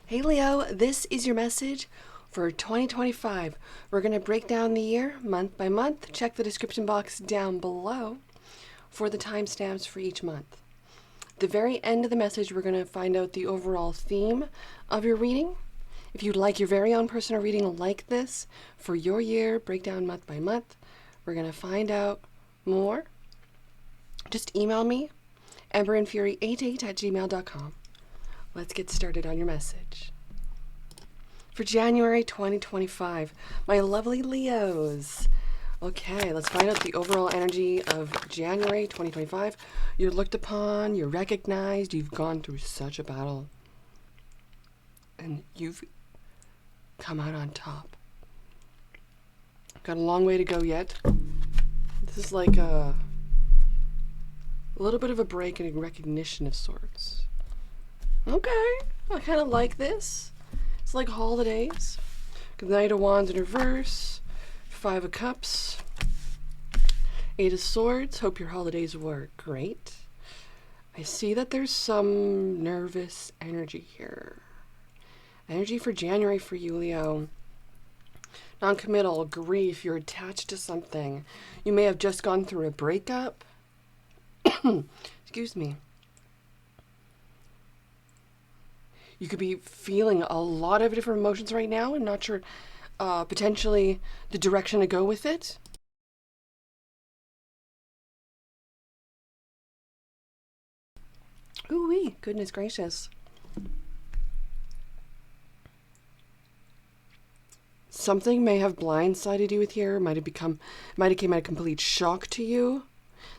Hey Leo, this is your message for 2025. We're going to break down the year month by month. Check the description box down below for the timestamps for each month. At the very end of the message, we're going to find out the overall theme of your reading. If you'd like your very own personal reading like this for your year, breakdown month by month, we're going to find out more. Just email me, emberandfury88@gmail.com. Let's get started on your message. For January 2025, my lovely Leos. Okay, let's find out the overall energy of January 2025. You're looked upon, you're recognized, you've gone through such a battle, and you've come out on top. Got a long way to go yet. This is like a little bit of a break and a recognition of sorts. Okay, I kind of like this. It's like holidays. The Knight of Wands in reverse, Five of Cups, Eight of Swords. Hope your holidays were great. I see that there's some nervous energy here. Energy for January for you, Leo. Non-committal, grief, you're attached to something. You may have just gone through a breakup. Excuse me. You could be feeling a lot of different emotions right now and not sure potentially the direction to go with it. Ooh-wee, goodness gracious. Something may have blindsided you with here, might have came at a complete shock to you.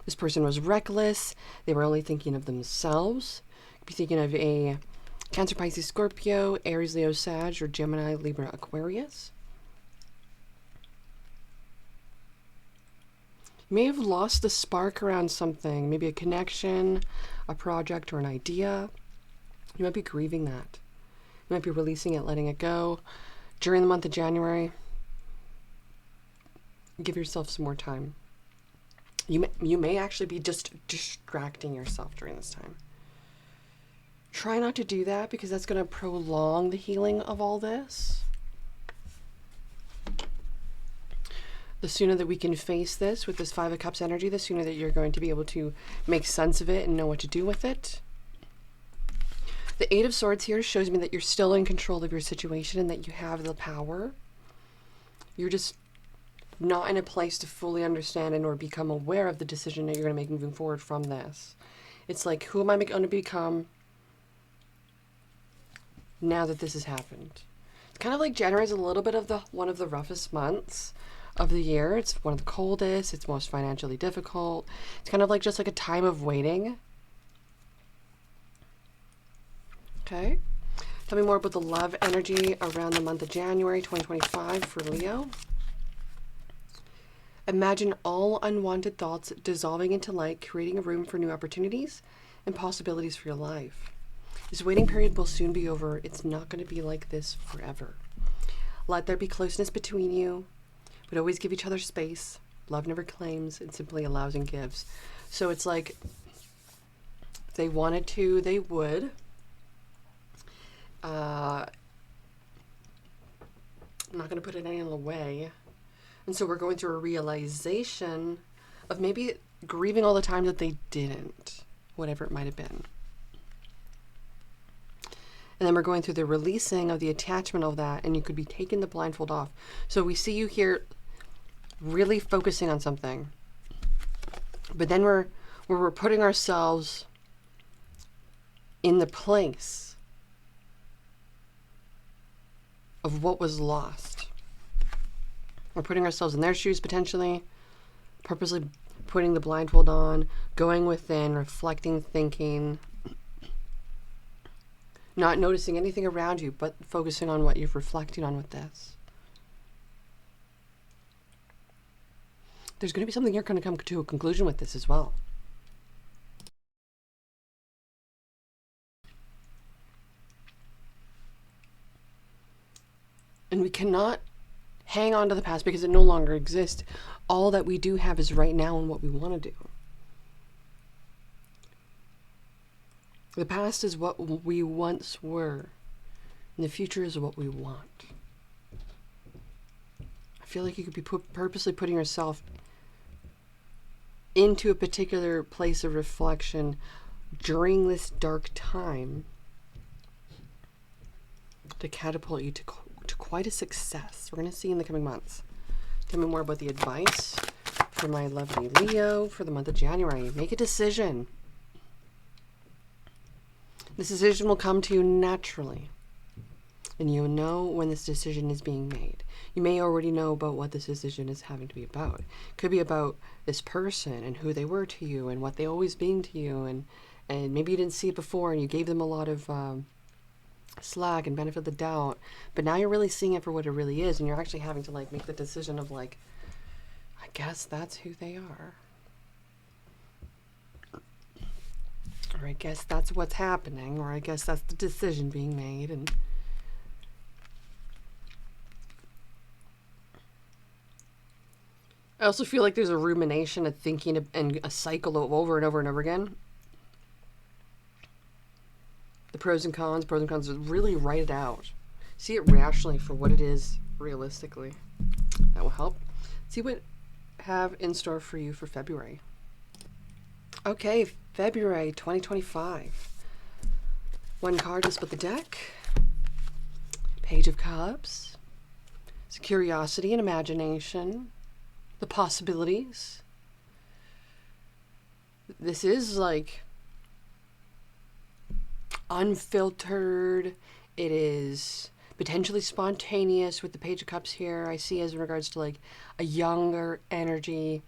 This person was reckless. They were only thinking of themselves. Could be thinking of a Cancer, Pisces, Scorpio, Aries, Leo, Sag, or Gemini, Libra, Aquarius. You may have lost the spark around something, maybe a connection, a project, or an idea. You might be grieving that. You might be releasing it, letting it go. During the month of January, give yourself some more time. You may actually be just distracting yourself during this time. Try not to do that because that's going to prolong the healing of all this. The sooner that we can face this with this Five of Cups energy, the sooner that you're going to be able to make sense of it and know what to do with it. The Eight of Swords here shows me that you're still in control of your situation and that you have the power. You're just not in a place to fully understand and or become aware of the decision that you're going to make moving forward from this. It's like, who am I going to become now that this has happened? It's kind of like January is a little bit of one of the roughest months of the year. It's one of the coldest. It's most financially difficult. It's kind of like just like a time of waiting. Okay. Tell me more about the love energy around the month of January 2025 for Leo. Imagine all unwanted thoughts dissolving into light, creating a room for new opportunities and possibilities for your life. This waiting period will soon be over. It's not going to be like this forever. Let there be closeness between you, but always give each other space. Love never claims, it simply allows and gives. So it's like, if they wanted to, they would. I'm not going to put it any other way. And so we're going through a realization of maybe grieving all the time that they didn't, whatever it might have been. And then we're going through the releasing of the attachment of that, and you could be taking the blindfold off. So we see you here really focusing on something. But then we're putting ourselves in the place of what was lost. We're putting ourselves in their shoes potentially, purposely putting the blindfold on, going within, reflecting, thinking, not noticing anything around you, but focusing on what you're reflecting on with this. There's going to be something you're going to come to a conclusion with this as well. And we cannot hang on to the past because it no longer exists. All that we do have is right now and what we want to do. The past is what we once were. And the future is what we want. I feel like you could be purposely putting yourself into a particular place of reflection during this dark time to catapult you to quite a success. We're going to see in the coming months. Tell me more about the advice for my lovely Leo for the month of January. Make a decision. This decision will come to you naturally, and you'll know when this decision is being made. You may already know about what this decision is having to be about. It could be about this person and who they were to you and what they always been to you, and maybe you didn't see it before and you gave them a lot of slack and benefit of the doubt, but now you're really seeing it for what it really is, and you're actually having to like make the decision of like, I guess that's who they are. Or I guess that's what's happening, or I guess that's the decision being made. And I also feel like there's a rumination of thinking and a cycle of over and over and over again. The pros and cons, really write it out. See it rationally for what it is realistically. That will help. See what I have in store for you for February. Okay, February 2025. One card to split the deck. Page of Cups. It's curiosity and imagination. The possibilities. This is like unfiltered. It is potentially spontaneous with the Page of Cups here. I see as in regards to like a younger energy,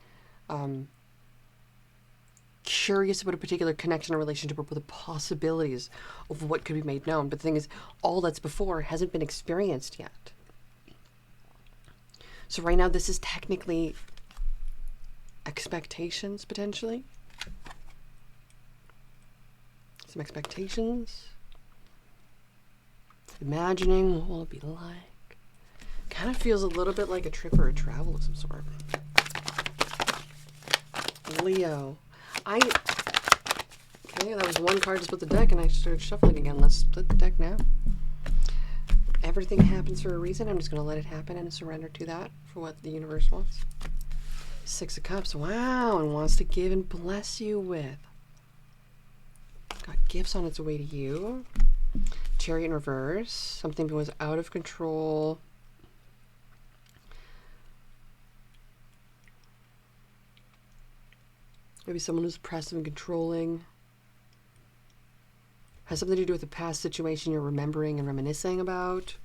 curious about a particular connection or relationship or the possibilities of what could be made known. But the thing is, all that's before hasn't been experienced yet. So right now, this is technically expectations, potentially. Some expectations. Imagining what will it be like. Kind of feels a little bit like a trip or a travel of some sort. Leo. Okay, that was one card to split the deck, and I started shuffling again. Let's split the deck now. Everything happens for a reason. I'm just going to let it happen and surrender to that for what the universe wants. Six of Cups. Wow, and wants to give and bless you with. Got gifts on its way to you. Chariot in reverse. Something was out of control. Maybe someone who's oppressive and controlling. Has something to do with a past situation you're remembering and reminiscing about.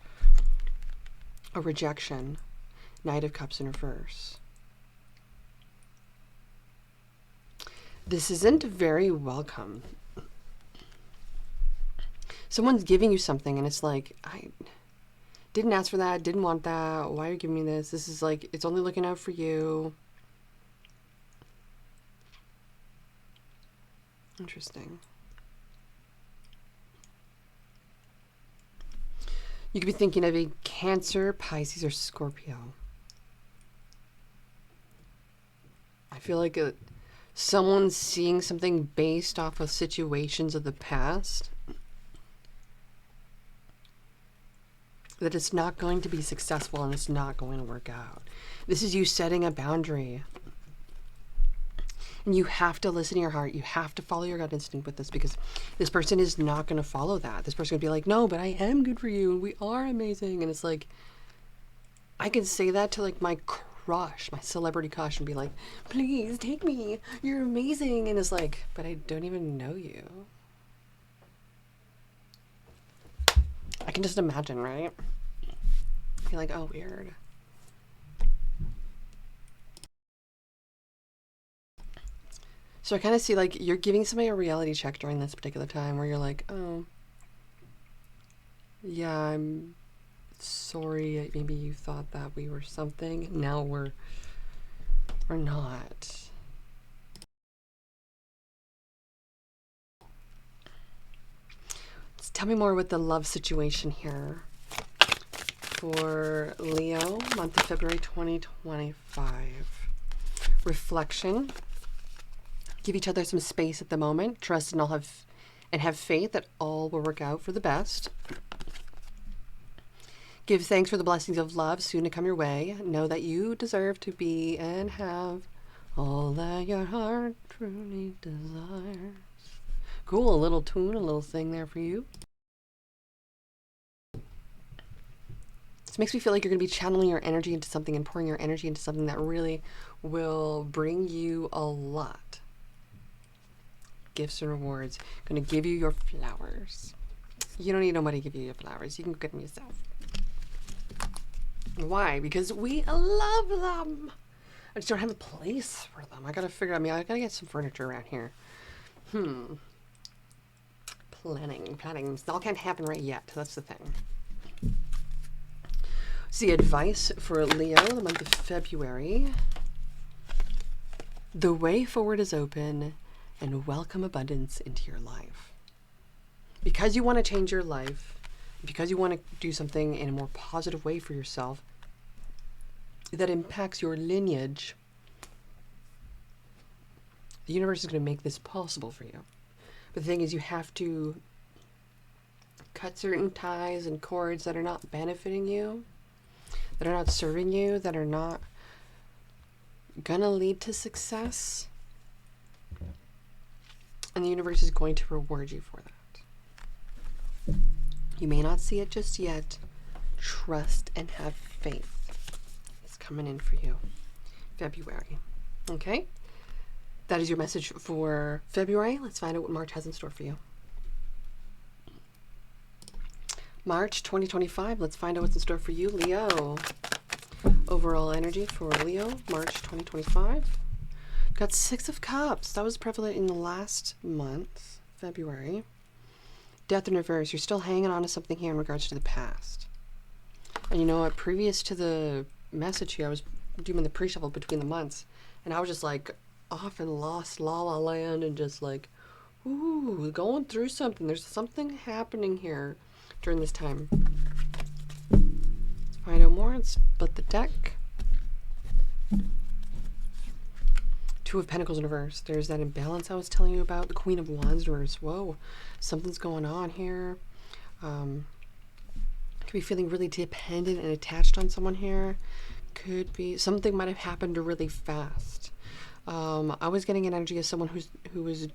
A rejection. Knight of Cups in reverse. This isn't very welcome. Someone's giving you something and it's like, I didn't ask for that, didn't want that, why are you giving me this? This is like, it's only looking out for you. Interesting. You could be thinking of a Cancer, Pisces, or Scorpio. I feel like someone's seeing something based off of situations of the past that it's not going to be successful and it's not going to work out. This is you setting a boundary. And you have to listen to your heart. You have to follow your gut instinct with this, because this person is not going to follow that. This person will be like, no, but I am good for you and we are amazing. And it's like, I can say that to like my crush, my celebrity crush, and be like, please take me. You're amazing. And it's like, but I don't even know you. I can just imagine, right? Be like, oh, weird. So I kind of see like you're giving somebody a reality check during this particular time where you're like, oh, yeah, I'm sorry. Maybe you thought that we were something. Now we're not. Tell me more with the love situation here for Leo, month of February 2025. Reflection. Give each other some space at the moment. Trust and have faith that all will work out for the best. Give thanks for the blessings of love soon to come your way. Know that you deserve to be and have all that your heart truly desires. Cool, a little tune, a little thing there for you. This makes me feel like you're going to be channeling your energy into something and pouring your energy into something that really will bring you a lot. Gifts and rewards. Going to give you your flowers. You don't need nobody to give you your flowers. You can get them yourself. Why? Because we love them. I just don't have a place for them. I gotta figure out, I gotta get some furniture around here. Planning. It all can't happen right yet. That's the thing. See, advice for Leo, the month of February. The way forward is open and welcome abundance into your life. Because you want to change your life, because you want to do something in a more positive way for yourself that impacts your lineage, the universe is going to make this possible for you. But the thing is, you have to cut certain ties and cords that are not benefiting you, that are not serving you, that are not going to lead to success. And the universe is going to reward you for that. You may not see it just yet. Trust and have faith. It's coming in for you. February. Okay? That is your message for February. Let's find out what March has in store for you. March 2025. Let's find out what's in store for you, Leo. Overall energy for Leo, March 2025. Got 6 of Cups. That was prevalent in the last month, February. Death in reverse. You're still hanging on to something here in regards to the past. And you know what? Previous to the message here, I was doing the pre-shuffle between the months. And I was just like off in lost la la land and just like, ooh, going through something. There's something happening here during this time. Let's find out more and split the deck. 2 of Pentacles in reverse. There's that imbalance I was telling you about. The Queen of Wands in reverse. Whoa, something's going on here. Could be feeling really dependent and attached on someone here. Could be something might have happened really fast. I was getting an energy of someone who was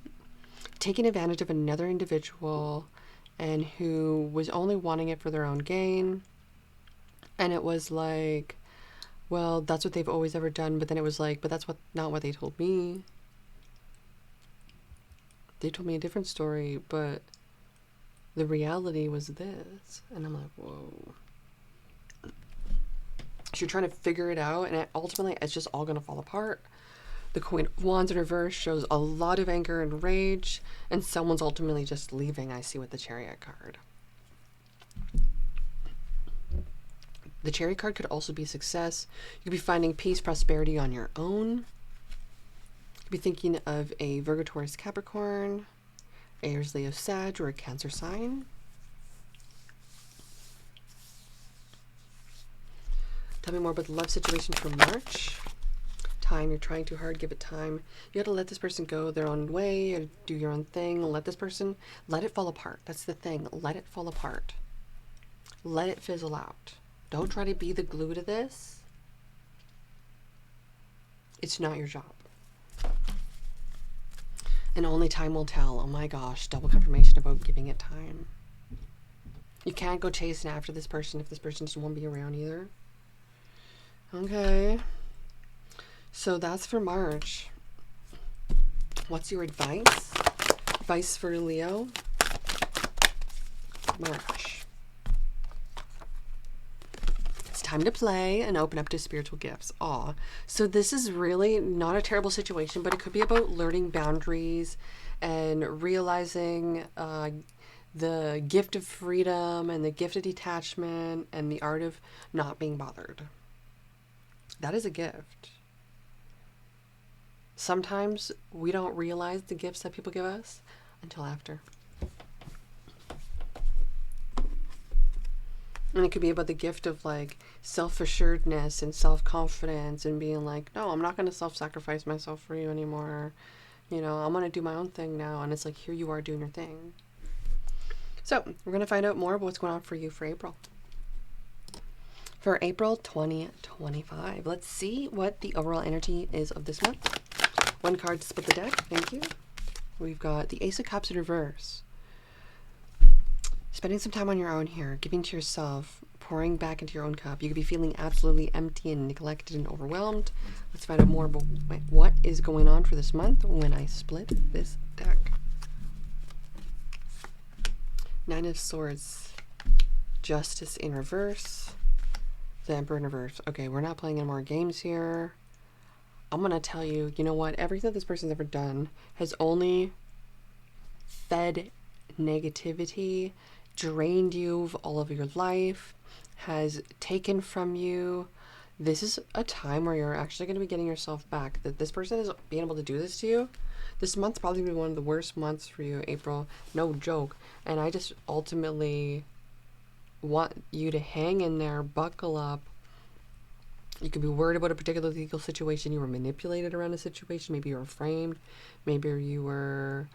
taking advantage of another individual and who was only wanting it for their own gain. And it was like, well, that's what they've always ever done. But then it was like, but that's not what they told me. They told me a different story, but the reality was this. And I'm like, whoa. So you're trying to figure it out, and ultimately it's just all going to fall apart. The Queen of Wands in reverse shows a lot of anger and rage, and someone's ultimately just leaving, I see, with the Chariot card. The Chariot card could also be success. You could be finding peace, prosperity on your own. You could be thinking of a Virgo, Taurus, Capricorn, Aries, Leo, Sag, or a Cancer sign. Tell me more about the love situation for March. Time, you're trying too hard, give it time. You got to let this person go their own way, or do your own thing. Let this person, let it fall apart. That's the thing. Let it fall apart. Let it fizzle out. Don't try to be the glue to this. It's not your job. And only time will tell. Oh my gosh, double confirmation about giving it time. You can't go chasing after this person if this person doesn't want to be around either. Okay. So that's for March. What's your advice? Advice for Leo? March. Time to play and open up to spiritual gifts. Aw. So this is really not a terrible situation, but it could be about learning boundaries and realizing the gift of freedom and the gift of detachment and the art of not being bothered. That is a gift. Sometimes we don't realize the gifts that people give us until after. And it could be about the gift of like self-assuredness and self-confidence and being like, no, I'm not going to self-sacrifice myself for you anymore. You know, I'm going to do my own thing now. And it's like, here you are doing your thing. So we're going to find out more about what's going on for you for April. for April 2025. Let's see what the overall energy is of this month. One card to split the deck. Thank you. We've got the Ace of Cups in reverse. Spending some time on your own here, giving to yourself, pouring back into your own cup. You could be feeling absolutely empty and neglected and overwhelmed. Let's find out more about what is going on for this month when I split this deck. Nine of Swords. Justice in reverse. The Emperor in reverse. Okay, we're not playing any more games here. I'm going to tell you, you know what? Everything that this person's ever done has only fed negativity, drained you of all of your life, has taken from you. This is a time where you're actually going to be getting yourself back. That this person is being able to do this to you. This month's probably going to be one of the worst months for you, April. No joke. And I just ultimately want you to hang in there, buckle up. You could be worried about a particular legal situation. You were manipulated around a situation. Maybe you were framed. Maybe you were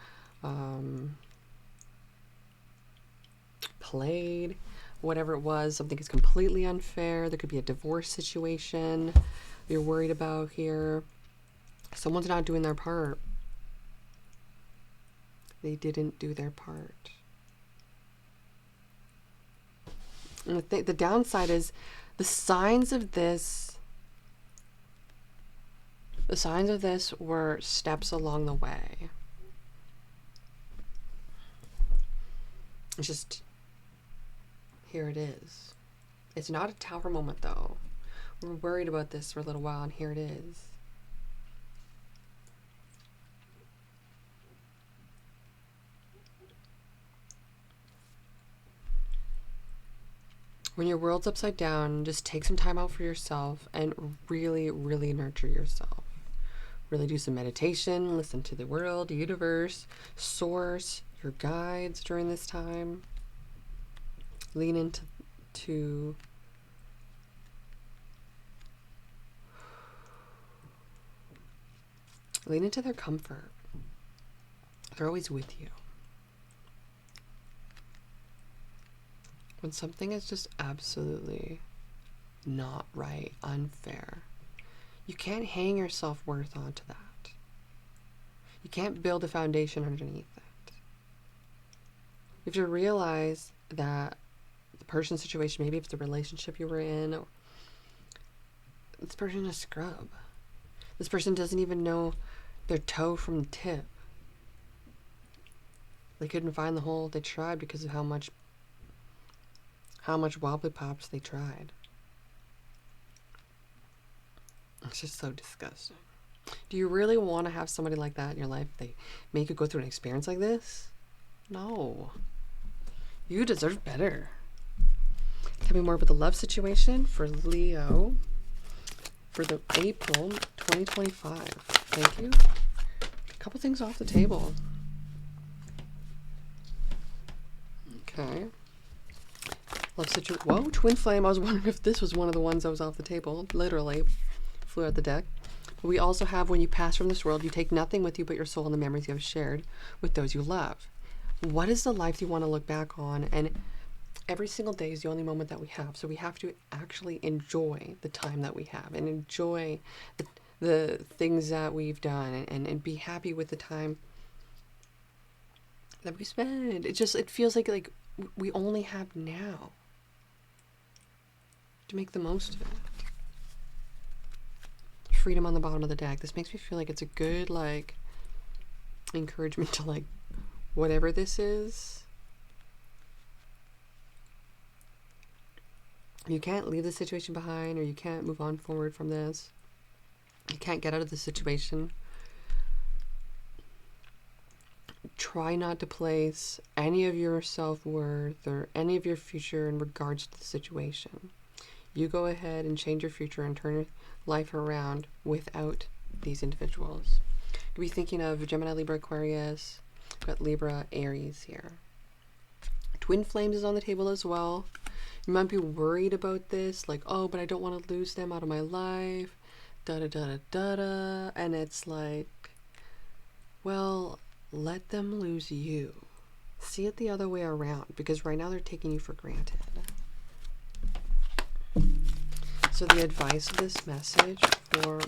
played. Whatever it was, something is completely unfair. There could be a divorce situation you're worried about here. Someone's not doing their part. They didn't do their part. And the downside is the signs of this were steps along the way. It's just, here it is. It's not a tower moment though. We were worried about this for a little while and here it is. When your world's upside down, just take some time out for yourself and really, really nurture yourself. Really do some meditation, listen to the world, universe, source, your guides during this time. Lean into their comfort. They're always with you. When something is just absolutely not right, unfair, you can't hang your self-worth onto that. You can't build a foundation underneath it. You have to realize that the person's situation, maybe if it's a relationship you were in, or this person is a scrub. This person doesn't even know their toe from the tip. They couldn't find the hole they tried because of how much wobbly pops they tried. It's just so disgusting. Do you really want to have somebody like that in your life? They make you go through an experience like this? No. You deserve better. Tell me more about the love situation for Leo for the April 2025. Thank you. A couple things off the table. Okay. Love situation. Whoa, twin flame. I was wondering if this was one of the ones that was off the table. Literally flew out the deck. But we also have when you pass from this world, you take nothing with you but your soul and the memories you have shared with those you love. What is the life you want to look back on? And every single day is the only moment that we have. So we have to actually enjoy the time that we have and enjoy the things that we've done and be happy with the time that we spend. It feels like we only have now to make the most of it. Freedom on the bottom of the deck. This makes me feel like it's a good encouragement to whatever this is. You can't leave the situation behind, or you can't move on forward from this. You can't get out of the situation. Try not to place any of your self-worth or any of your future in regards to the situation. You go ahead and change your future and turn your life around without these individuals. You could be thinking of Gemini, Libra, Aquarius. We've got Libra, Aries here. Twin flames is on the table as well. You might be worried about this, oh, but I don't want to lose them out of my life. Da-da-da-da-da-da. And it's well, let them lose you. See it the other way around, because right now they're taking you for granted. So the advice of this message for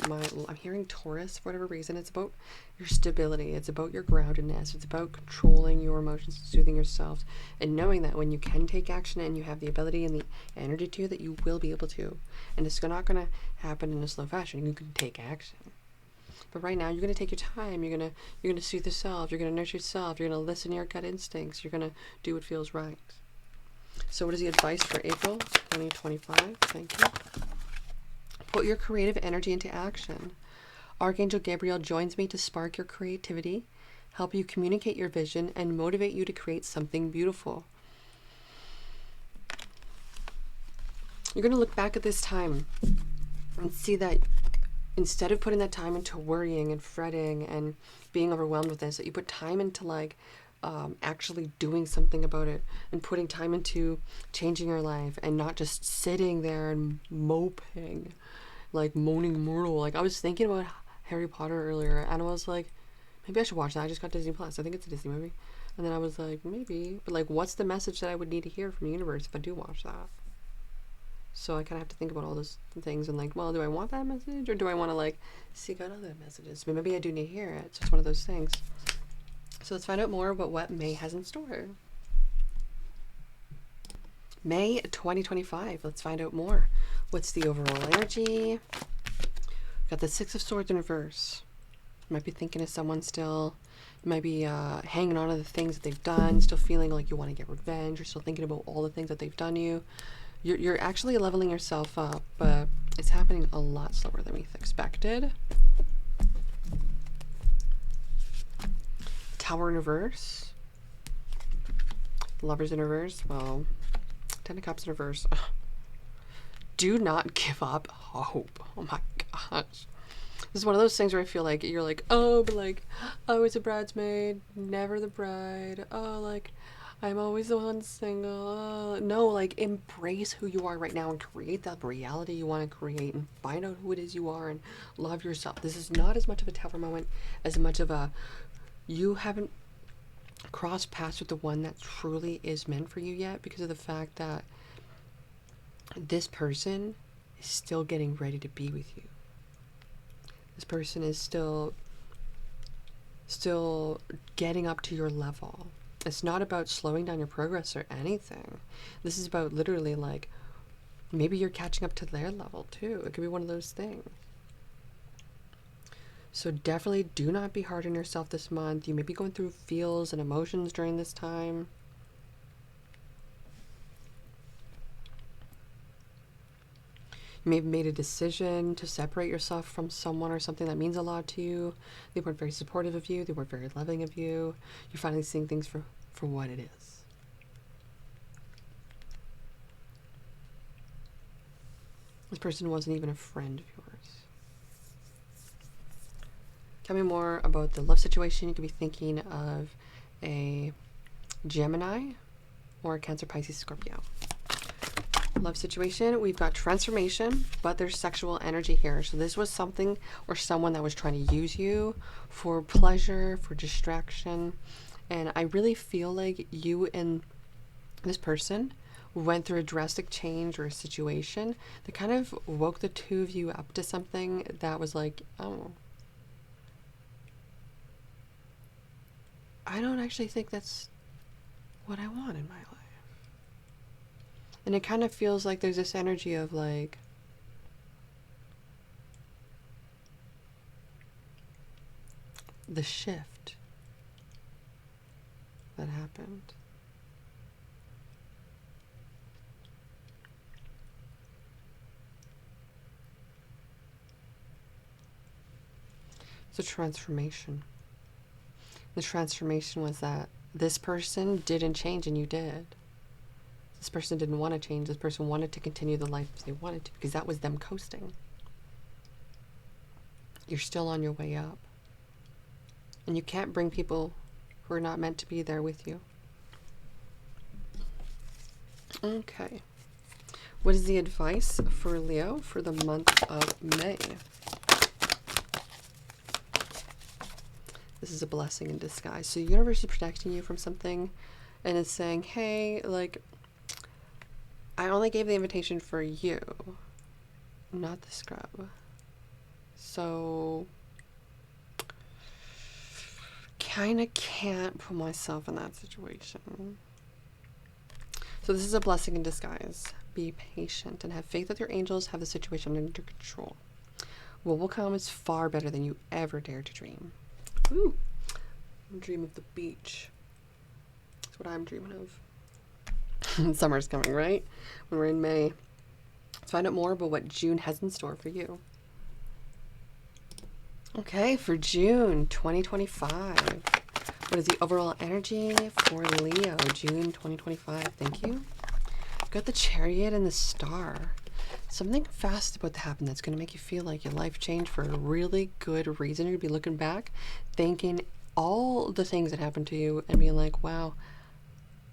I'm hearing Taurus for whatever reason. It's about your stability. It's about your groundedness. It's about controlling your emotions, soothing yourself, and knowing that when you can take action and you have the ability and the energy to, that you will be able to. And it's not going to happen in a slow fashion. You can take action. But right now, you're going to take your time. You're going to soothe yourself. You're going to nurture yourself. You're going to listen to your gut instincts. You're going to do what feels right. So what is the advice for April 2025? Thank you. Put your creative energy into action. Archangel Gabriel joins me to spark your creativity, help you communicate your vision, and motivate you to create something beautiful. You're going to look back at this time and see that instead of putting that time into worrying and fretting and being overwhelmed with this, that you put time into actually doing something about it and putting time into changing your life and not just sitting there and moping, like moaning Myrtle. Like, I was thinking about Harry Potter earlier and I was like, maybe I should watch that. I just got Disney Plus. I think it's a Disney movie. And then I was like, maybe, but like, what's the message that I would need to hear from the universe if I do watch that? So I kind of have to think about all those things and like, well, do I want that message or do I want to like seek out other messages? But maybe I do need to hear it. So it's one of those things. So let's find out more about what May has in store. May 2025. Let's find out more. What's the overall energy? Got the Six of Swords in reverse. You might be thinking of someone still. You might be hanging on to the things that they've done, still feeling like you want to get revenge. You're still thinking about all the things that they've done to you. You're actually leveling yourself up, but it's happening a lot slower than we expected. Tower in reverse. Lovers in reverse. Well, Ten of Cups in reverse. Do not give up hope. Oh my gosh. This is one of those things where I feel like you're like, oh, but like, oh, it's a bridesmaid, never the bride. Oh, like, I'm always the one single. No, like, embrace who you are right now and create that reality you want to create and find out who it is you are and love yourself. This is not as much of a tower moment as much of a, you haven't crossed paths with the one that truly is meant for you yet, because of the fact that this person is still getting ready to be with you. This person is still getting up to your level. It's not about slowing down your progress or anything. This is about literally like, maybe you're catching up to their level too. It could be one of those things. So definitely do not be hard on yourself this month. You may be going through feels and emotions during this time. You may have made a decision to separate yourself from someone or something that means a lot to you. They weren't very supportive of you. They weren't very loving of you. You're finally seeing things for what it is. This person wasn't even a friend of yours. Tell me more about the love situation. You could be thinking of a Gemini or a Cancer, Pisces, Scorpio. Love situation, we've got transformation, but there's sexual energy here. So this was something or someone that was trying to use you for pleasure, for distraction. And I really feel like you and this person went through a drastic change or a situation that kind of woke the two of you up to something that was like, oh, I don't actually think that's what I want in my life. And it kind of feels like there's this energy of like, the shift that happened. It's a transformation. The transformation was that this person didn't change and you did. This person didn't want to change. This person wanted to continue the life they wanted to, because that was them coasting. You're still on your way up. And you can't bring people who are not meant to be there with you. Okay. What is the advice for Leo for the month of May? This is a blessing in disguise. So the universe is protecting you from something, and it's saying, hey, like, I only gave the invitation for you, not the scrub. So kind of can't put myself in that situation. So this is a blessing in disguise. Be patient and have faith that your angels have the situation under control. What will come is far better than you ever dared to dream. Ooh, dream of the beach. That's what I'm dreaming of. Summer's coming, right? When we're in May. Let's find out more about what June has in store for you. Okay, for June 2025. What is the overall energy for Leo, June 2025? Thank you. You've got the Chariot and the Star. Something fast about to happen that's going to make you feel like your life changed for a really good reason. You're going to be looking back, thinking all the things that happened to you and being like, wow,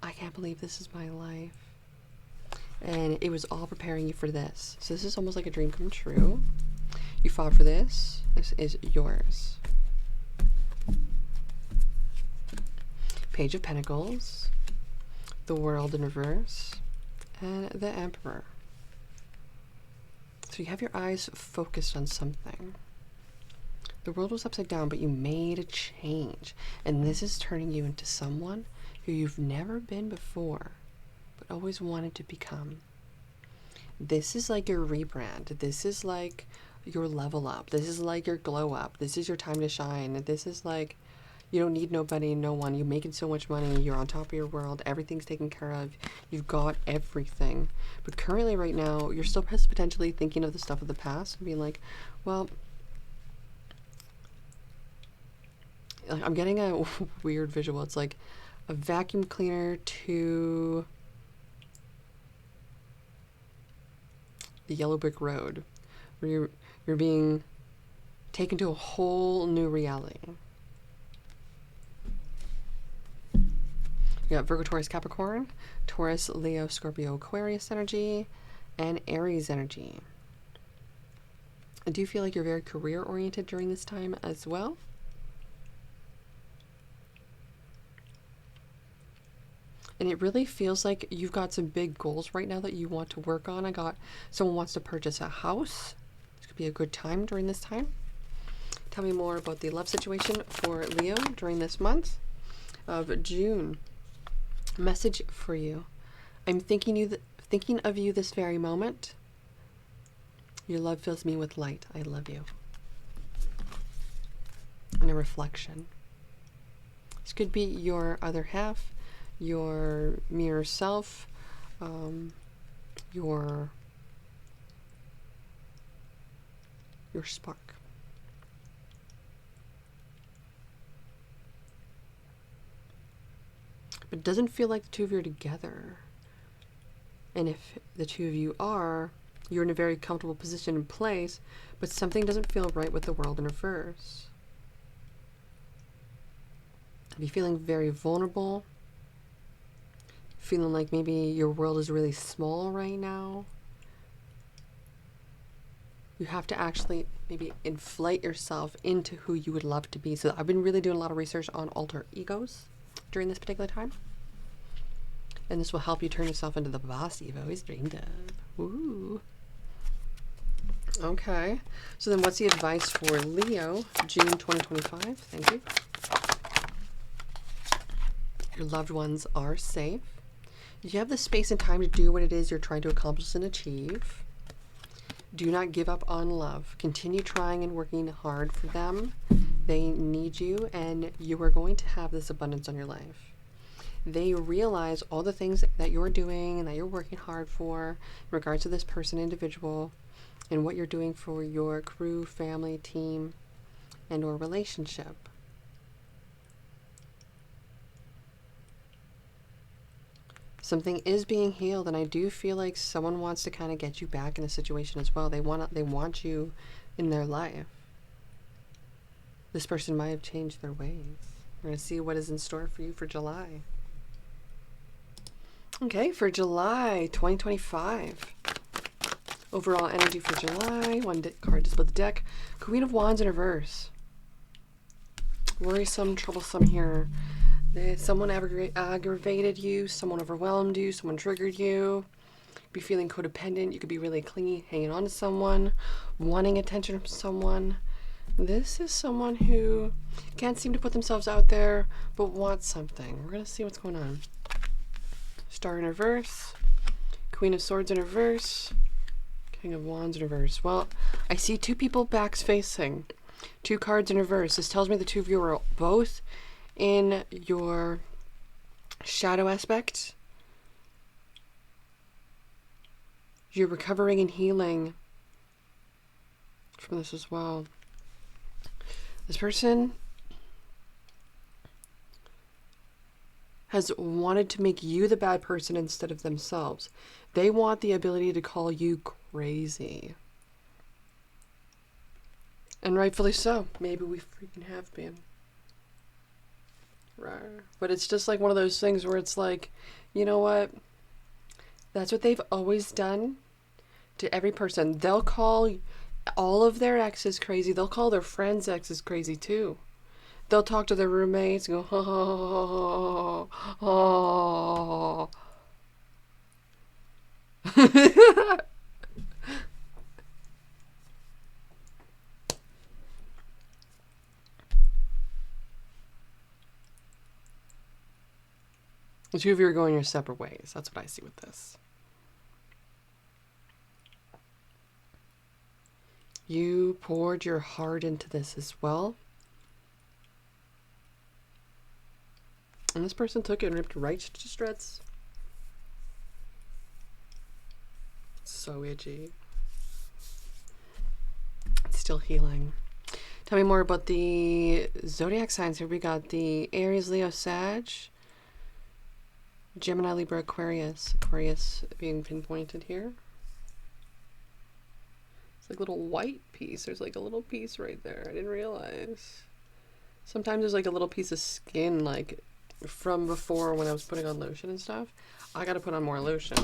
I can't believe this is my life. And it was all preparing you for this. So this is almost like a dream come true. You fought for this. This is yours. Page of Pentacles, the World in reverse, and the Emperor. So you have your eyes focused on something. The world was upside down, but you made a change. And this is turning you into someone who you've never been before, but always wanted to become. This is like your rebrand. This is like your level up. This is like your glow up. This is your time to shine. This is like, you don't need nobody, no one. You're making so much money. You're on top of your world. Everything's taken care of. You've got everything. But currently right now, you're still potentially thinking of the stuff of the past and being like, well, I'm getting a weird visual. It's like a vacuum cleaner to the yellow brick road, where you're being taken to a whole new reality. You got Virgo, Taurus, Capricorn, Taurus, Leo, Scorpio, Aquarius energy, and Aries energy. Do you feel like you're very career oriented during this time as well? And it really feels like you've got some big goals right now that you want to work on. I got someone wants to purchase a house. This could be a good time during this time. Tell me more about the love situation for Leo during this month of June. Message for you. I'm thinking of you this very moment. Your love fills me with light. I love you. And a reflection. This could be your other half, your mirror self, your spark. But it doesn't feel like the two of you are together. And if the two of you are, you're in a very comfortable position and place, but something doesn't feel right with the world in reverse. Be feeling very vulnerable, feeling like maybe your world is really small right now. You have to actually maybe inflate yourself into who you would love to be. So I've been really doing a lot of research on alter egos during this particular time. And this will help you turn yourself into the boss you've always dreamed of. Ooh. Okay. So then what's the advice for Leo, June 2025? Thank you. Your loved ones are safe. You have the space and time to do what it is you're trying to accomplish and achieve. Do not give up on love. Continue trying and working hard for them. They need you, and you are going to have this abundance on your life. They realize all the things that you're doing and that you're working hard for in regards to this person, individual, and what you're doing for your crew, family, team, and or relationship. Something is being healed, and I do feel like someone wants to kind of get you back in a situation as well. They want you in their life. This person might have changed their ways. We're going to see what is in store for you for July. Okay, for July 2025. Overall energy for July. One card to split the deck. Queen of Wands in reverse. Worrisome, troublesome here. Someone aggravated you. Someone overwhelmed you. Someone triggered you. be feeling codependent. You could be really clingy, hanging on to someone, wanting attention from someone. This is someone who can't seem to put themselves out there, but wants something. We're going to see what's going on. Star in reverse. Queen of Swords in reverse. King of Wands in reverse. Well, I see two people backs facing. Two cards in reverse. This tells me the two of you are both in your shadow aspect. You're recovering and healing from this as well. This person has wanted to make you the bad person instead of themselves. They want the ability to call you crazy. And rightfully so. Maybe we freaking have been. Right. But it's just like one of those things where it's like, you know what? That's what they've always done to every person. They'll call all of their exes crazy. They'll call their friends' exes crazy too. They'll talk to their roommates and go, oh, oh, oh. The two of you are going your separate ways. That's what I see with this. You poured your heart into this as well. And this person took it and ripped right to shreds. So itchy. It's still healing. Tell me more about the zodiac signs here. We got the Aries, Leo, Sag, Gemini, Libra, Aquarius. Aquarius being pinpointed here. It's like a little white piece. There's like a little piece right there. I didn't realize. Sometimes there's like a little piece of skin like from before when I was putting on lotion and stuff. I gotta put on more lotion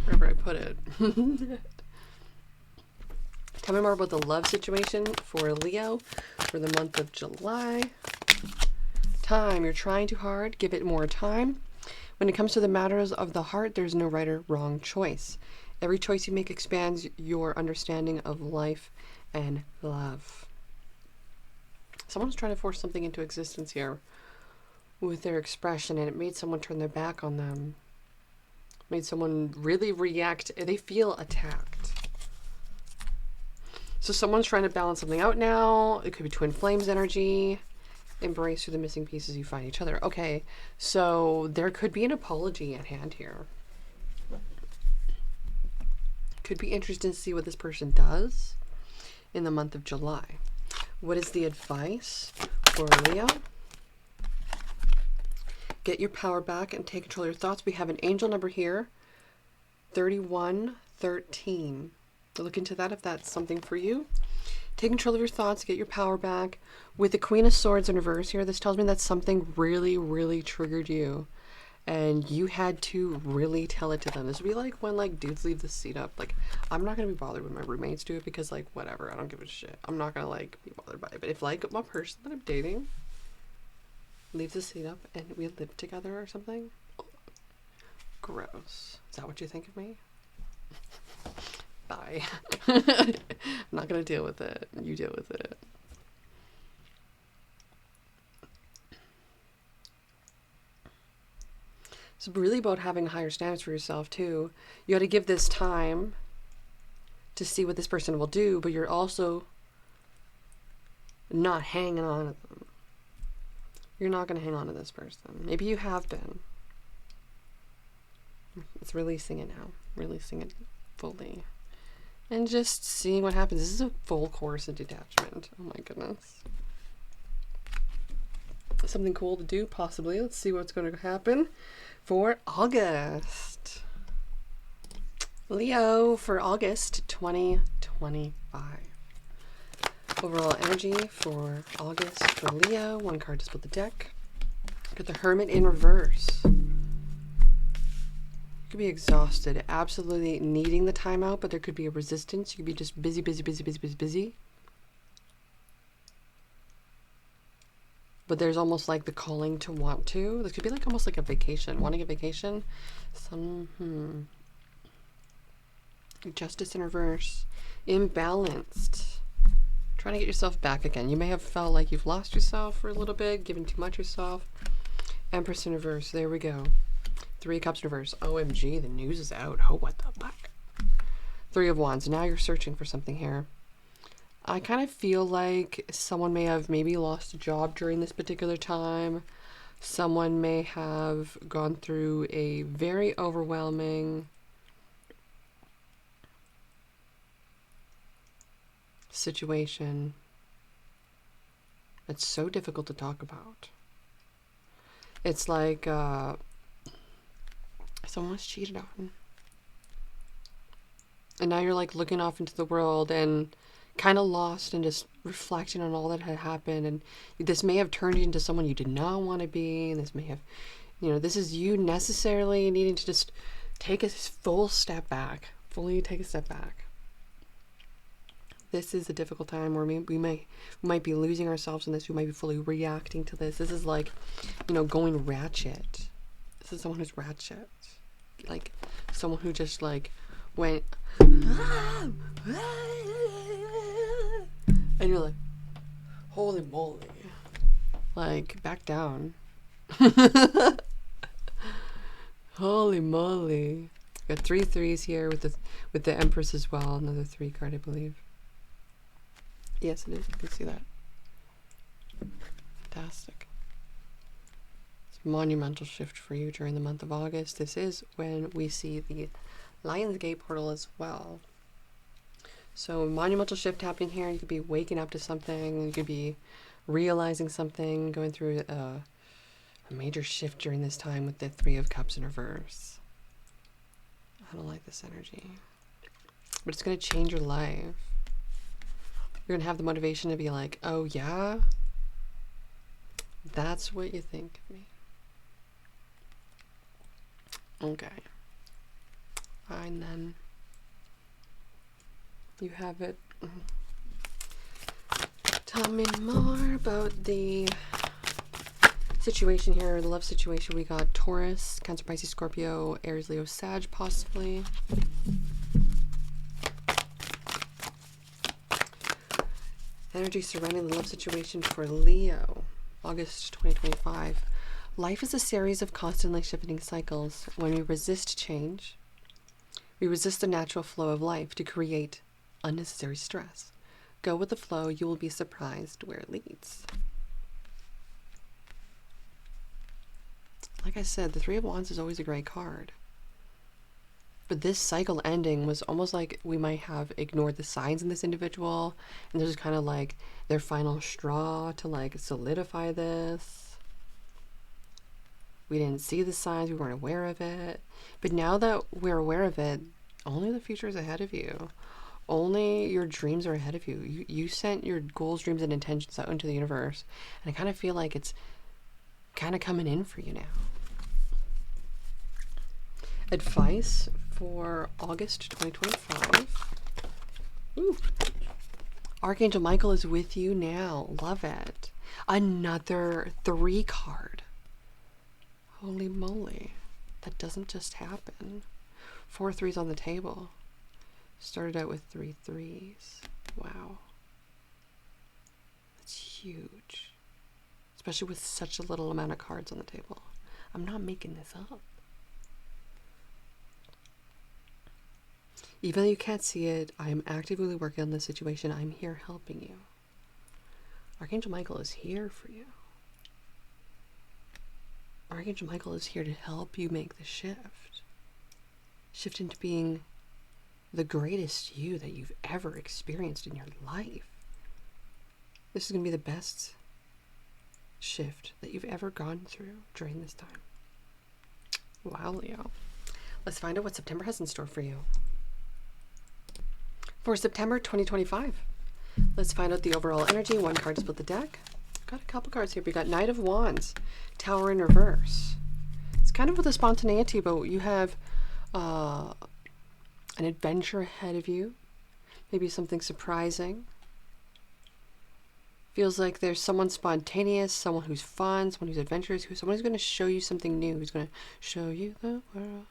wherever I put it. Tell me more about the love situation for Leo for the month of July. Time. You're trying too hard. Give it more time. When it comes to the matters of the heart, there's no right or wrong choice. Every choice you make expands your understanding of life and love. Someone's trying to force something into existence here with their expression, and it made someone turn their back on them. Made someone really react. They feel attacked. So someone's trying to balance something out now. It could be twin flames energy. Embrace through the missing pieces you find each other. Okay, so there could be an apology at hand here. Could be interesting to see what this person does in the month of July. What is the advice for Leo? Get your power back and take control of your thoughts. We have an angel number here, 3113. Look into that if that's something for you. Take control of your thoughts, get your power back. With the Queen of Swords in reverse here, this tells me that something really, really triggered you. And you had to really tell it to them. This would be like when like dudes leave the seat up. Like, I'm not going to be bothered when my roommates do it because like, whatever, I don't give a shit. I'm not going to like be bothered by it. But if like my person that I'm dating leaves the seat up and we live together or something, gross. Is that what you think of me? Bye. I'm not going to deal with it. You deal with it. It's really about having higher standards for yourself too. You got to give this time to see what this person will do, but you're also not hanging on to them. You're not going to hang on to this person. Maybe you have been. It's releasing it now. Releasing it fully. And just seeing what happens. This is a full course of detachment. Oh my goodness. Something cool to do, possibly. Let's see what's going to happen for August. Leo for August 2025. Overall energy for August for Leo. One card to split the deck. Got the Hermit in reverse. You could be exhausted, absolutely needing the time out, but there could be a resistance. You could be just busy, busy, busy, busy, busy, busy. But there's almost like the calling to want to. This could be like almost like a vacation, wanting a vacation. Justice in reverse. Imbalanced. Trying to get yourself back again. You may have felt like you've lost yourself for a little bit, given too much yourself. Empress in reverse. There we go. 3 Cups in reverse. OMG, the news is out. Oh, what the fuck? 3 of Wands. Now you're searching for something here. I kind of feel like someone may have maybe lost a job during this particular time. Someone may have gone through a very overwhelming situation. It's so difficult to talk about. It's like someone was cheated on. And now you're like looking off into the world and kind of lost and just reflecting on all that had happened. And this may have turned you into someone you did not want to be. And this may have, you know, this is you necessarily needing to just take a full step back, fully take a step back. This is a difficult time where we might be losing ourselves in this. We might be fully reacting to this. This is like, you know, going ratchet. This is someone who's ratchet. Like someone who just like went and you're like, holy moly. Like, back down. Holy moly. Got 3 threes here with the Empress as well. Another 3 card, I believe. Yes, it is. You can see that. Fantastic. It's a monumental shift for you during the month of August. This is when we see the Lionsgate portal as well. So monumental shift happening here. You could be waking up to something. You could be realizing something, going through a major shift during this time with the 3 of Cups in reverse. I don't like this energy. But it's going to change your life. You're going to have the motivation to be like, oh yeah? That's what you think of me. Okay. Fine then. You have it. Tell me more about the situation here, the love situation. We got Taurus, Cancer, Pisces, Scorpio, Aries, Leo, Sag, possibly. Energy surrounding the love situation for Leo, August 2025. Life is a series of constantly shifting cycles. When we resist change, we resist the natural flow of life to create unnecessary stress. Go with the flow, you will be surprised where it leads. Like I said, the 3 of Wands is always a great card. But this cycle ending was almost like we might have ignored the signs in this individual, and this is kind of like their final straw to like solidify this. We didn't see the signs, we weren't aware of it. But now that we're aware of it, only the future is ahead of you. Only your dreams are ahead of you. You sent your goals, dreams, and intentions out into the universe. And I kind of feel like it's kind of coming in for you now. Advice for August 2025. Ooh. Archangel Michael is with you now. Love it. Another 3 card. Holy moly. That doesn't just happen. 4 threes on the table. Started out with 3 threes. Wow. That's huge. Especially with such a little amount of cards on the table. I'm not making this up. Even though you can't see it, I am actively working on this situation. I'm here helping you. Archangel Michael is here for you. Archangel Michael is here to help you make the shift. Shift into being the greatest you that you've ever experienced in your life. This is going to be the best shift that you've ever gone through during this time. Wow, Leo. Let's find out what September has in store for you. For September 2025, let's find out the overall energy. 1 card to split the deck. Got a couple cards here. We got Knight of Wands, Tower in reverse. It's kind of with a spontaneity, but you have an adventure ahead of you. Maybe something surprising. Feels like there's someone spontaneous, someone who's fun, someone who's adventurous, someone who's going to show you something new, who's going to show you the world.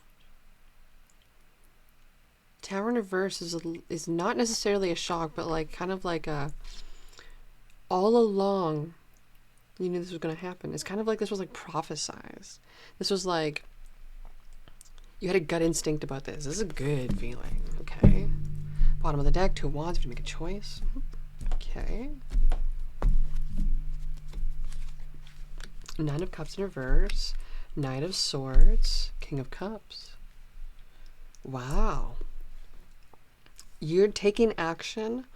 Tower in reverse is not necessarily a shock, but like kind of like a all along you knew this was going to happen. It's kind of like this was like prophesized. This was like you had a gut instinct about this. This is a good feeling. Okay. Bottom of the deck, 2 of Wands. You have to make a choice. Okay. 9 of Cups in reverse. Knight of Swords. King of Cups. Wow. You're taking action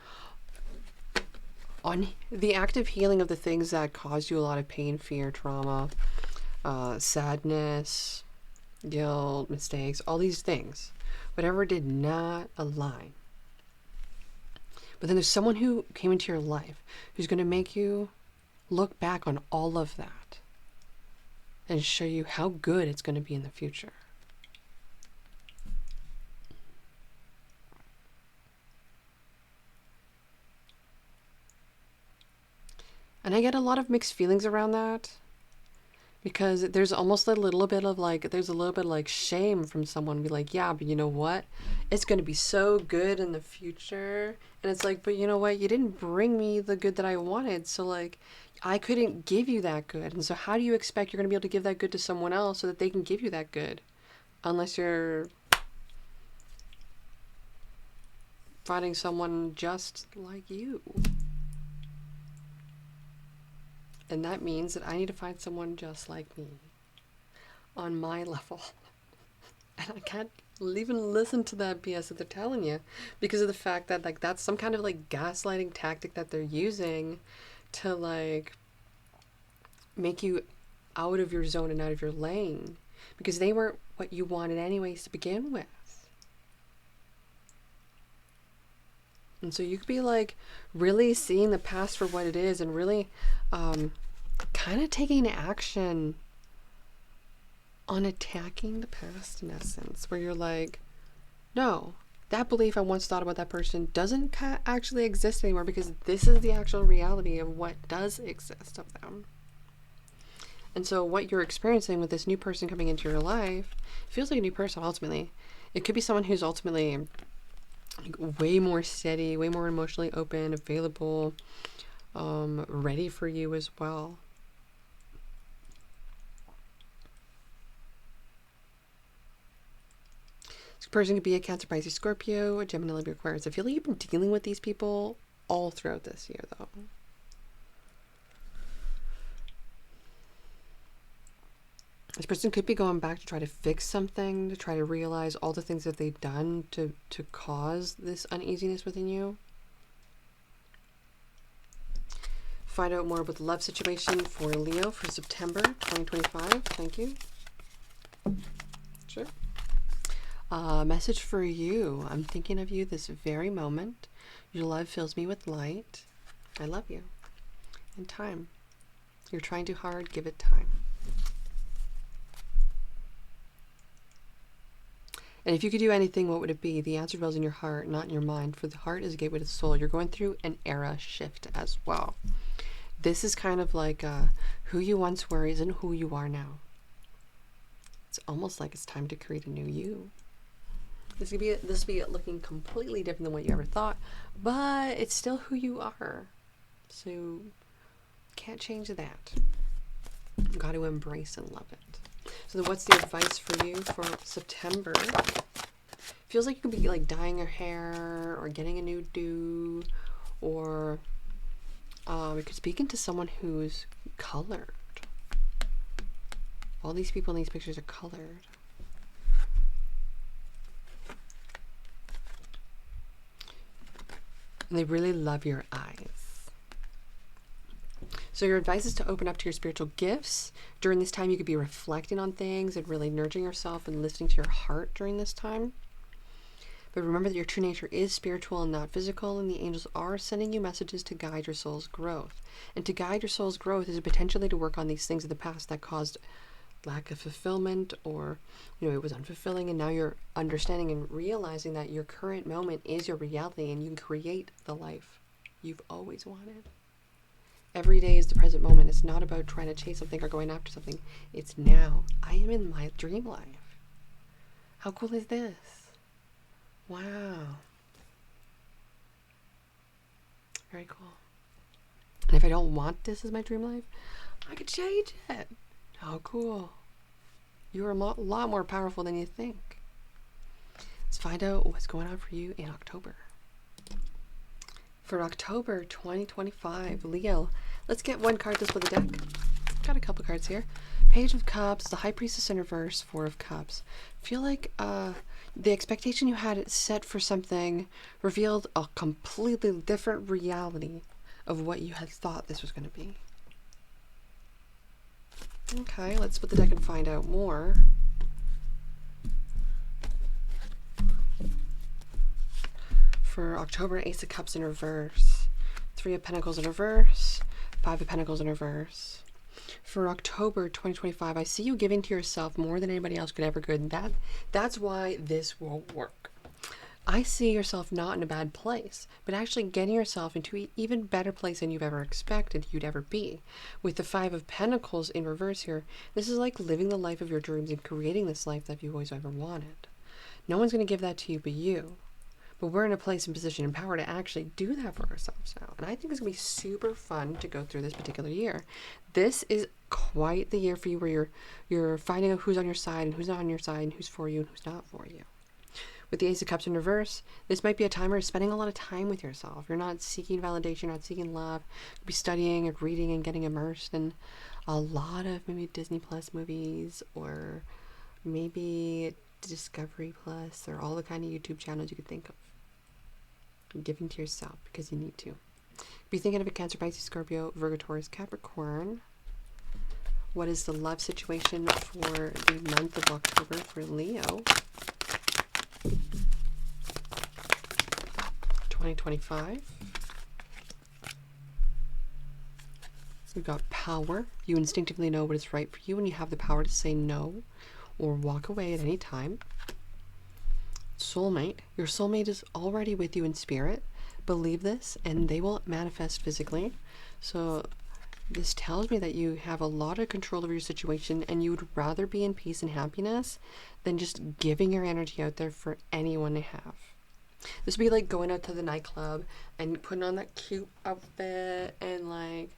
on the active healing of the things that caused you a lot of pain, fear, trauma, sadness, guilt, mistakes, all these things. Whatever did not align. But then there's someone who came into your life who's going to make you look back on all of that and show you how good it's going to be in the future. And I get a lot of mixed feelings around that, because there's almost a little bit of like shame from someone. Be like, yeah, but you know what? It's going to be so good in the future. And it's like, but you know what? You didn't bring me the good that I wanted. So like, I couldn't give you that good. And so how do you expect you're going to be able to give that good to someone else so that they can give you that good? Unless you're finding someone just like you. And that means that I need to find someone just like me on my level. And I can't even listen to that BS that they're telling you, because of the fact that like that's some kind of like gaslighting tactic that they're using to like make you out of your zone and out of your lane, because they weren't what you wanted anyways to begin with. And so you could be like really seeing the past for what it is, and really kind of taking action on attacking the past in essence, where you're like, no, that belief I once thought about that person doesn't actually exist anymore, because this is the actual reality of what does exist of them. And so what you're experiencing with this new person coming into your life feels like a new person ultimately. It could be someone who's ultimately like way more steady, way more emotionally open, available, ready for you as well. This person could be a Cancer, Pisces, Scorpio, a Gemini, Libra, Aquarius. I feel like you've been dealing with these people all throughout this year, though. This person could be going back to try to fix something, to try to realize all the things that they've done to cause this uneasiness within you. Find out more about the love situation for Leo for September 2025. Thank you. Sure. Message for you. I'm thinking of you this very moment. Your love fills me with light. I love you. And time. You're trying too hard. Give it time. And if you could do anything, what would it be? The answer dwells in your heart, not in your mind. For the heart is a gateway to the soul. You're going through an era shift as well. This is kind of like who you once were isn't who you are now. It's almost like it's time to create a new you. This will be looking completely different than what you ever thought, but it's still who you are. So can't change that. You've got to embrace and love it. So then what's the advice for you for September? Feels like you could be like dyeing your hair or getting a new do, or you could speak into someone who's colored. All these people in these pictures are colored. And they really love your eyes. So your advice is to open up to your spiritual gifts. During this time, you could be reflecting on things and really nurturing yourself and listening to your heart during this time. But remember that your true nature is spiritual and not physical, and the angels are sending you messages to guide your soul's growth. And to guide your soul's growth is potentially to work on these things of the past that caused lack of fulfillment, or it was unfulfilling, and now you're understanding and realizing that your current moment is your reality, and you can create the life you've always wanted. Every day is the present moment. It's not about trying to chase something or going after something. It's now. I am in my dream life. How cool is this? Wow. Very cool. And if I don't want this as my dream life, I could change it. How cool. You're a lot more powerful than you think. Let's find out what's going on for you in October. For October 2025, Leo, let's get one card to split the deck. Got a couple cards here. Page of Cups, the High Priestess in reverse, Four of Cups. Feel like the expectation you had set for something revealed a completely different reality of what you had thought this was going to be. Okay, let's split the deck and find out more. For October, Ace of Cups in reverse, Three of Pentacles in reverse, Five of Pentacles in reverse. For October 2025, I see you giving to yourself more than anybody else could ever could, and that's why this will work. I see yourself not in a bad place, but actually getting yourself into an even better place than you've ever expected you'd ever be. With the Five of Pentacles in reverse here, this is like living the life of your dreams and creating this life that you've always ever wanted. No one's going to give that to you but you. But we're in a place and position and power to actually do that for ourselves now. And I think it's going to be super fun to go through this particular year. This is quite the year for you where you're finding out who's on your side and who's not on your side and who's for you and who's not for you. With the Ace of Cups in reverse, this might be a time where you're spending a lot of time with yourself. You're not seeking validation, you're not seeking love. You'll be studying and reading and getting immersed in a lot of maybe Disney Plus movies or maybe Discovery Plus or all the kind of YouTube channels you could think of. Giving to yourself because you need to. Be thinking of a Cancer, Pisces, Scorpio, Virgo, Taurus, Capricorn. What is the love situation for the month of October for Leo? 2025. We've got power. You instinctively know what is right for you and you have the power to say no or walk away at any time. Soulmate. Your soulmate is already with you in spirit. Believe this and they will manifest physically. So this tells me that you have a lot of control over your situation and you would rather be in peace and happiness than just giving your energy out there for anyone to have. This would be like going out to the nightclub and putting on that cute outfit and like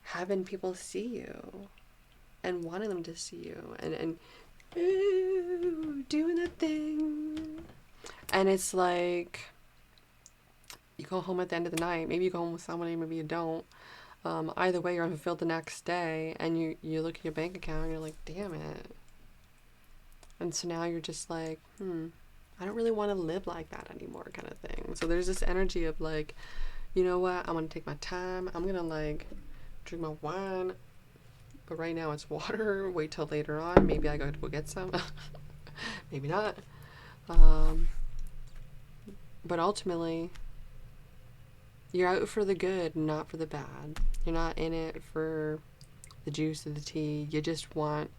having people see you and wanting them to see you and ooh, doing a thing. And it's like you go home at the end of the night. Maybe you go home with somebody, maybe you don't. Either way, you're unfulfilled the next day and you look at your bank account and you're like, damn it. And so now you're just like, I don't really want to live like that anymore kind of thing. So there's this energy of like, you know what, I'm going to take my time. I'm going to like drink my wine. But right now it's water. Wait till later on. Maybe I go get some. Maybe not. But ultimately, you're out for the good, not for the bad. You're not in it for the juice of the tea. You just want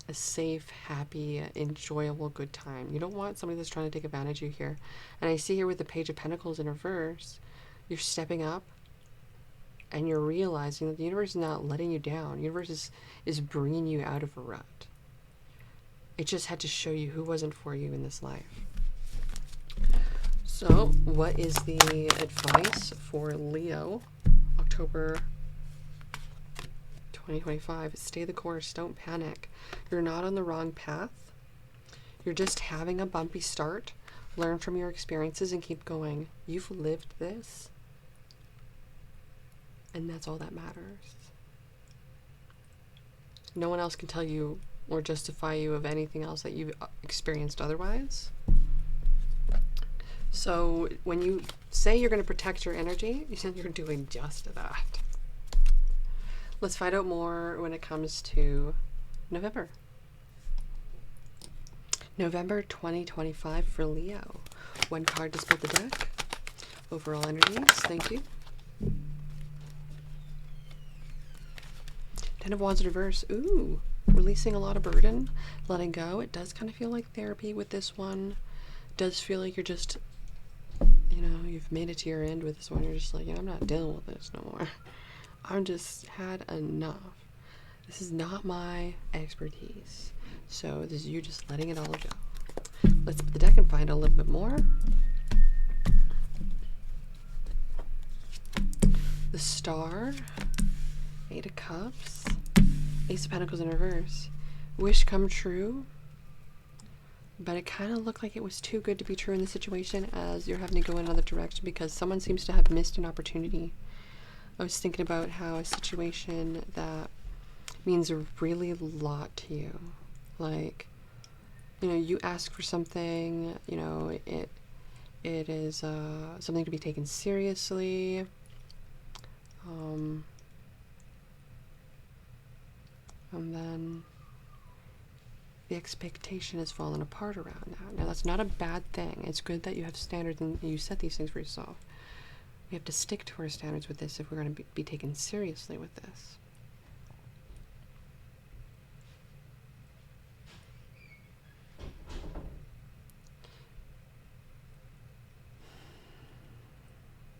a safe, happy, enjoyable, good time. You don't want somebody that's trying to take advantage of you here. And I see here with the Page of Pentacles in reverse, you're stepping up and you're realizing that the universe is not letting you down. The universe is bringing you out of a rut. It just had to show you who wasn't for you in this life. So, what is the advice for Leo, October 2025? Stay the course. Don't panic. You're not on the wrong path. You're just having a bumpy start. Learn from your experiences and keep going. You've lived this. And that's all that matters. No one else can tell you or justify you of anything else that you've experienced otherwise. So when you say you're going to protect your energy, you're doing just that. Let's find out more when it comes to November. November 2025 for Leo. One card to split the deck. Overall energies. Thank you. Ten of Wands in reverse. Ooh, releasing a lot of burden, letting go. It does kind of feel like therapy with this one. It does feel like you're just, you've made it to your end with this one. You're just like, I'm not dealing with this no more. I'm just had enough. This is not my expertise. So this is you just letting it all go. Let's put the deck and find out a little bit more. The Star, 8 of Cups, Ace of Pentacles in reverse. Wish come true, but it kind of looked like it was too good to be true in this situation, as you're having to go in another direction because someone seems to have missed an opportunity. I was thinking about how a situation that means a really lot to you, like, you know, you ask for something, you know, it is something to be taken seriously. And then the expectation has fallen apart around that. Now, that's not a bad thing. It's good that you have standards and you set these things for yourself. We have to stick to our standards with this if we're going to be taken seriously with this.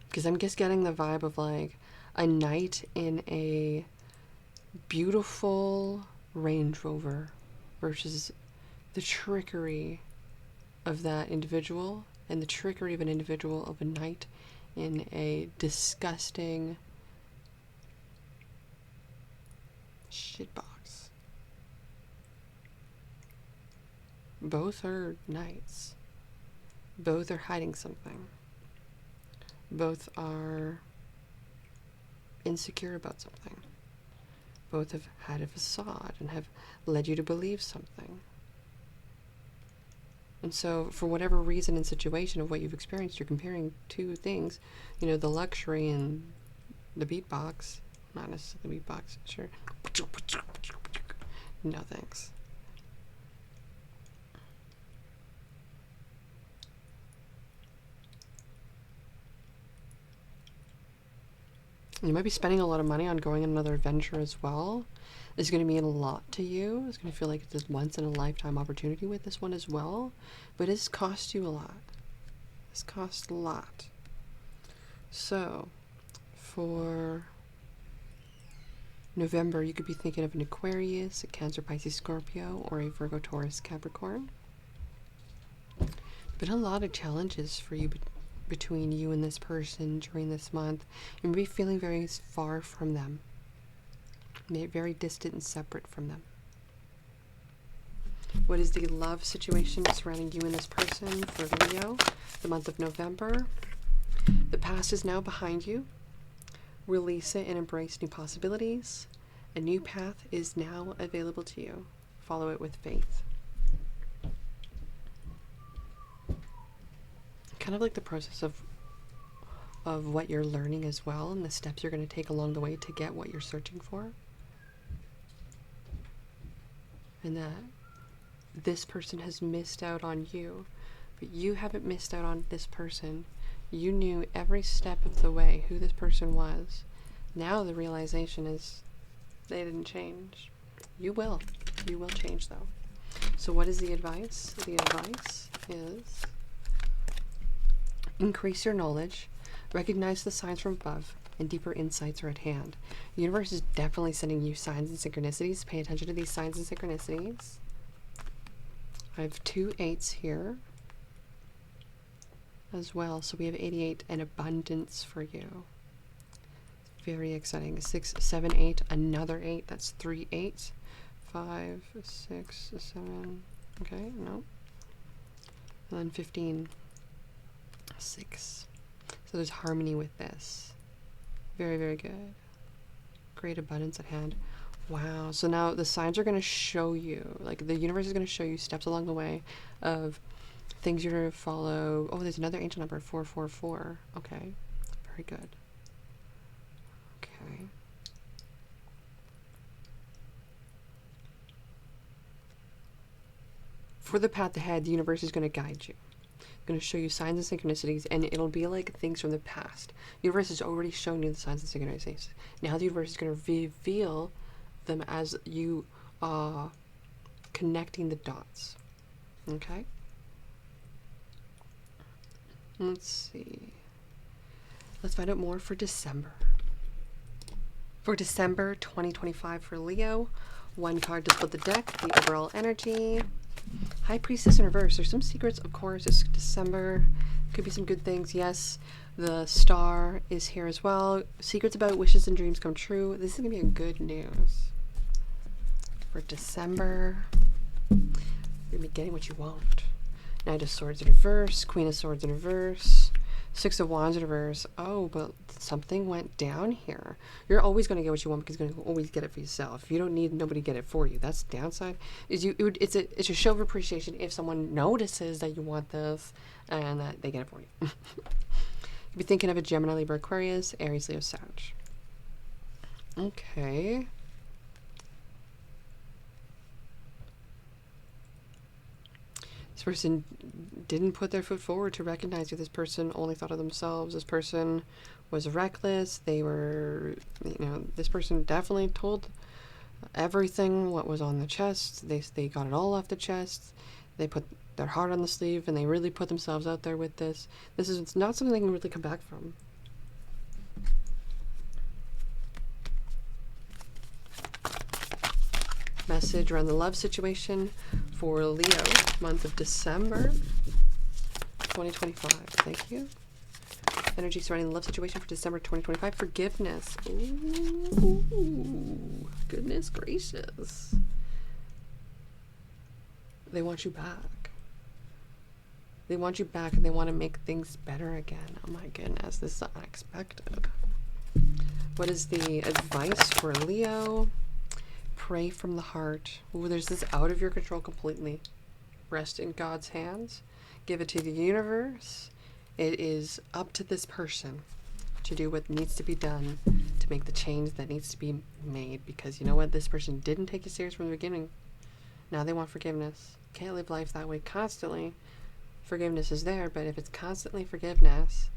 Because I'm just getting the vibe of like a night in a beautiful Range Rover versus the trickery of that individual and the trickery of an individual of a night in a disgusting shitbox. Both are nights. Both are hiding something. Both are insecure about something. Both have had a facade and have led you to believe something. And so, for whatever reason and situation of what you've experienced, you're comparing two things. You know, the luxury and the beatbox. Not necessarily the beatbox, sure. No thanks. You might be spending a lot of money on going on another adventure as well. It's going to mean a lot to you. It's going to feel like it's a once-in-a-lifetime opportunity with this one as well. But it's cost you a lot. It's cost a lot. So, for November, you could be thinking of an Aquarius, a Cancer, Pisces, Scorpio, or a Virgo, Taurus, Capricorn. Been a lot of challenges for you between you and this person during this month. You may be feeling very far from them. Very distant and separate from them. What is the love situation surrounding you and this person for Leo, the month of November? The past is now behind you. Release it and embrace new possibilities. A new path is now available to you. Follow it with faith. Kind of like the process of what you're learning as well, and the steps you're going to take along the way to get what you're searching for. And that this person has missed out on you, but you haven't missed out on this person. You knew every step of the way who this person was. Now the realization is they didn't change. You will. You will change though. So what is the advice? The advice is increase your knowledge, recognize the signs from above, and deeper insights are at hand. The universe is definitely sending you signs and synchronicities. Pay attention to these signs and synchronicities. I have 2 8s here as well. So we have 88 and abundance for you. Very exciting. 6, 7, 8, another 8. That's 3 8s. 5, 6, 7. Okay, no. And then 15. 6. So there's harmony with this. Very, very good. Great abundance at hand. Wow. So now the signs are going to show you, like the universe is going to show you steps along the way of things you're going to follow. Oh, there's another angel number, 444. Okay. Very good. Okay. For the path ahead, the universe is going to guide you. Going to show you signs and synchronicities, and it'll be like things from the past. The universe has already shown you the signs and synchronicities. Now the universe is going to reveal them as you are connecting the dots. Okay? Let's see. Let's find out more for December. For December 2025 for Leo, one card to split the deck, the overall energy. High Priestess in reverse. There's some secrets, of course. It's December. Could be some good things. Yes, the star is here as well. Secrets about wishes and dreams come true. This is going to be a good news for December. You're going to be getting what you want. Knight of Swords in reverse. Queen of Swords in reverse. Six of Wands in reverse. Oh, but something went down here. You're always going to get what you want because you're going to always get it for yourself. You don't need nobody to get it for you. That's the downside. It's a show of appreciation if someone notices that you want this and that they get it for you. You'd be thinking of a Gemini, Libra, Aquarius, Aries, Leo, Sag. Okay. This person didn't put their foot forward to recognize you. This person only thought of themselves. This person was reckless. They were, this person definitely told everything what was on the chest. They got it all off the chest. They put their heart on the sleeve and they really put themselves out there with this. This is not something they can really come back from. Message around the love situation for Leo, month of December 2025. Thank you. Energy surrounding the love situation for December 2025. Forgiveness. Ooh, goodness gracious. They want you back. They want you back and they want to make things better again. Oh my goodness, this is unexpected. What is the advice for Leo? Pray from the heart. Ooh, there's this out of your control completely. Rest in God's hands. Give it to the universe. It is up to this person to do what needs to be done to make the change that needs to be made. Because you know what? This person didn't take you serious from the beginning. Now they want forgiveness. Can't live life that way constantly. Forgiveness is there, but if it's constantly forgiveness,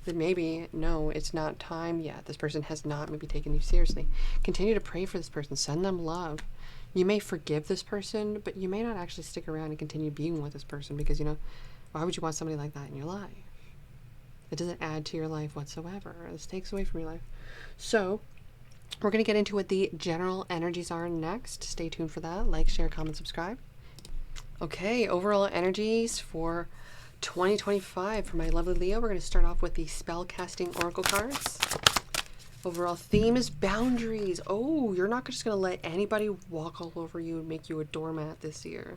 then maybe, no, it's not time yet. This person has not maybe taken you seriously. Continue to pray for this person. Send them love. You may forgive this person, but you may not actually stick around and continue being with this person because, why would you want somebody like that in your life? It doesn't add to your life whatsoever. This takes away from your life. So, we're going to get into what the general energies are next. Stay tuned for that. Like, share, comment, subscribe. Okay, overall energies for 2025 for my lovely Leo. We're going to start off with the spell casting oracle cards. Overall theme is boundaries. Oh, you're not just going to let anybody walk all over you and make you a doormat this year.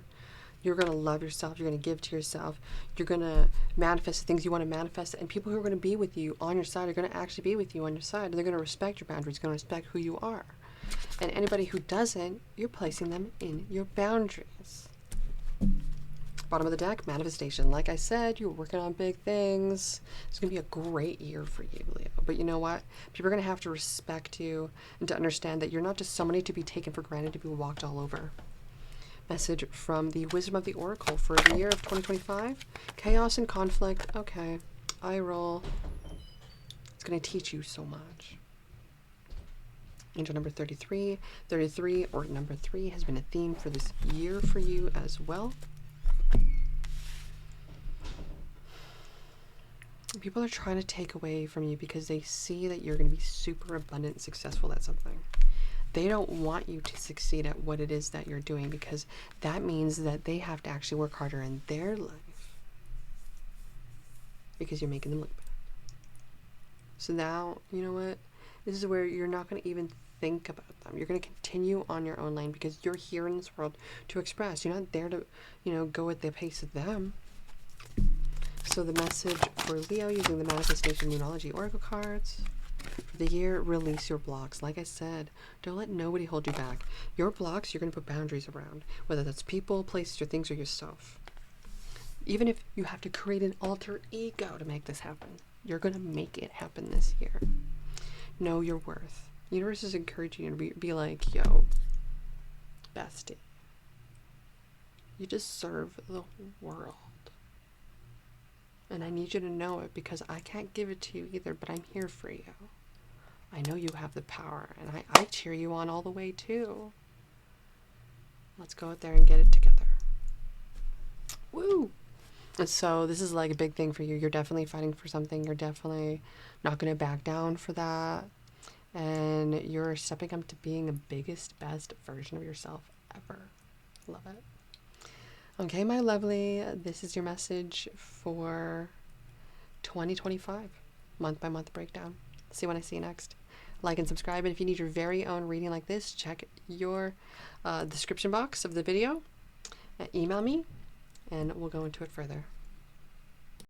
You're going to love yourself. You're going to give to yourself. You're going to manifest the things you want to manifest. And people who are going to be with you on your side are going to actually be with you on your side. They're going to respect your boundaries. Going to respect who you are. And anybody who doesn't, you're placing them in your boundaries. Bottom of the deck, manifestation. Like I said, you're working on big things. It's going to be a great year for you, Leo. But you know what? People are going to have to respect you and to understand that you're not just somebody to be taken for granted, to be walked all over. Message from the Wisdom of the Oracle for the year of 2025. Chaos and conflict. Okay. Eye roll. It's going to teach you so much. Angel number 33. 33 or number 3 has been a theme for this year for you as well. People are trying to take away from you because they see that you're going to be super abundant and successful at something. They don't want you to succeed at what it is that you're doing because that means that they have to actually work harder in their life because you're making them look bad. So now, you know what? This is where you're not going to even think about them. You're going to continue on your own lane because you're here in this world to express. You're not there to, go at the pace of them. So the message for Leo using the Manifestation Moonology Oracle cards for the year, release your blocks. Like I said, don't let nobody hold you back. Your blocks, you're going to put boundaries around, whether that's people, places, or things, or yourself. Even if you have to create an alter ego to make this happen, you're going to make it happen this year. Know your worth. The universe is encouraging you to be like, yo, bestie, you deserve the world. And I need you to know it because I can't give it to you either, but I'm here for you. I know you have the power, and I cheer you on all the way too. Let's go out there and get it together. Woo! And so this is like a big thing for you. You're definitely fighting for something. You're definitely not going to back down for that. And you're stepping up to being the biggest, best version of yourself ever. Love it. Okay, my lovely, this is your message for 2025, month by month breakdown. See when I see you next. Like and subscribe, and if you need your very own reading like this, check your description box of the video. Email me, and we'll go into it further.